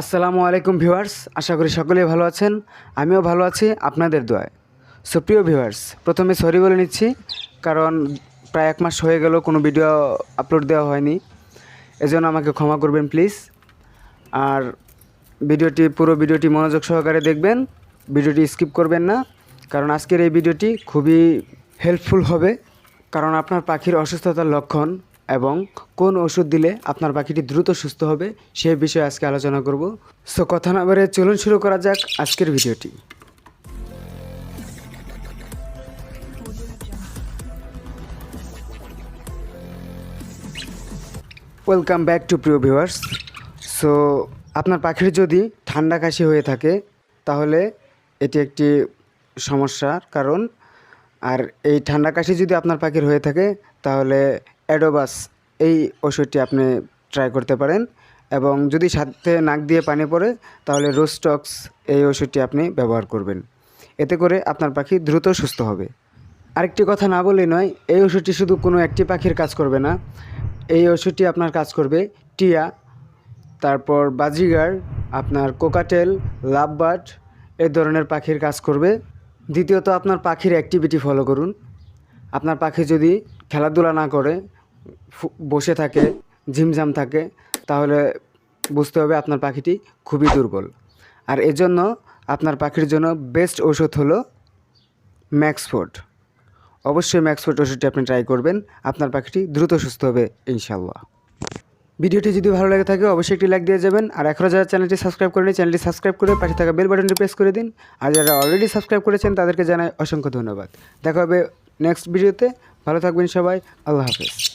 আসসালামু আলাইকুম ভিউয়ার্স, আশা করি সকলেই ভালো আছেন। আমিও ভালো আছি আপনাদের দোয়ায়। সো প্রিয় ভিউয়ার্স, প্রথমে সরি বলে নিচ্ছি, কারণ প্রায় 1 মাস হয়ে গেল কোনো ভিডিও আপলোড দেওয়া হয়নি, এজন্য আমাকে ক্ষমা করবেন প্লিজ। আর পুরো ভিডিওটি মনোযোগ সহকারে দেখবেন, ভিডিওটি স্কিপ করবেন না, কারণ আজকের এই ভিডিওটি খুবই হেল্পফুল হবে। কারণ আপনার পাখির অসুস্থতার লক্ষণ এবং কোন ওষুধ দিলে আপনার পাখিটি দ্রুত সুস্থ হবে সেই বিষয়ে আজকে আলোচনা করব। সো কথা না বাড়িয়ে চলুন শুরু করা যাক আজকের ভিডিওটি। ওয়েলকাম ব্যাক টু প্রিয় ভিউয়ার্স। সো আপনার পাখির যদি ঠান্ডা কাশি হয়ে থাকে তাহলে এটি একটি সমস্যার কারণ। আর এই ঠান্ডা কাশি যদি আপনার পাখির হয়ে থাকে তাহলে অ্যাডোবাস এই ওষুধটি আপনি ট্রাই করতে পারেন, এবং যদি সাথে নাক দিয়ে পানি পড়ে তাহলে রোস্টক্স এই ওষুধটি আপনি ব্যবহার করবেন। এতে করে আপনার পাখি দ্রুত সুস্থ হবে। আরেকটি কথা না বলেই নয়, এই ওষুধটি শুধু কোনো একটি পাখির কাজ করবে না, এই ওষুধটি আপনার কাজ করবে টিয়া, তারপর বাজিগার, আপনার কোকাটেল, লাভবার্ড এই ধরনের পাখির কাজ করবে। দ্বিতীয়ত, আপনার পাখির অ্যাক্টিভিটি ফলো করুন। আপনার পাখি যদি খেলাধুলা না করে, বসে থাকে, ঝিমঝাম থাকে, তাহলে বুঝতে হবে আপনার পাখিটি খুবই দুর্বল। আর এজন্য আপনার পাখির জন্য বেস্ট ওষুধ হলো ম্যাক্সফোর্ড। অবশ্যই ম্যাক্সফোর্ড ওষুধটি আপনি ট্রাই করবেন, আপনার পাখিটি দ্রুত সুস্থ হবে ইনশাল্লাহ। ভিডিওটি যদি ভালো লাগে থাকে অবশ্যই একটি লাইক দিয়ে যাবেন, আর এখনও যারা চ্যানেলটি সাবস্ক্রাইব করেনি চ্যানেলটি সাবস্ক্রাইব করে পাশে থাকা বেল বাটনটি প্রেস করে দিন। আর যারা অলরেডি সাবস্ক্রাইব করেছেন তাদেরকে জানাই অসংখ্য ধন্যবাদ। দেখা হবে নেক্সট ভিডিওতে। ভালো থাকবেন সবাই, আল্লাহ হাফেজ।